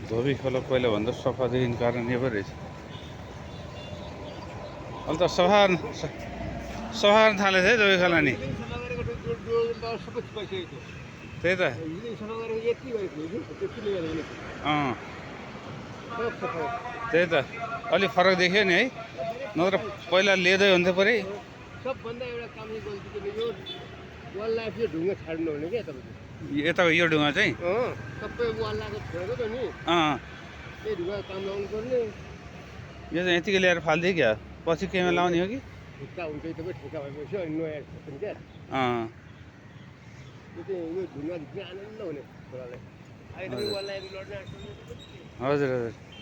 धोबी खोला पहिलाभन्दा सफा देखिने कारण यो पो रहेछ। अहिले त सफा गर्न थालेछ है धोबी खोला नि। त्यही त त्यही त अलिक फरक देखियो नि है, नत्र पहिला लेदै हुन्थ्यो परे। सबभन्दा एउटा काम चाहिँ गल्ती चाहिँ यो वाललाई चाहिँ ढुङ्गा छाड्नु हुने क्या तपाईँको। यताको यो ढुङ्गा चाहिँ सबै वाललाको छोडेको त नि, त्यही ढुङ्गा काम लाउनु पर्ने। यो चाहिँ यतिकै ल्याएर फालिदियो क्या, पछि केमा लाउने हो कि ठिक्का हुन्छ तपाईँ ठिक्का भएपछि अनि नयाँ खोज्छन् क्या। यो चाहिँ यो ढुङ्गा झिक्ने आनन्द हुने छोरालाई। अहिले तपाईँ वाललाई लड्न आँट्नु। हजुर हजुर।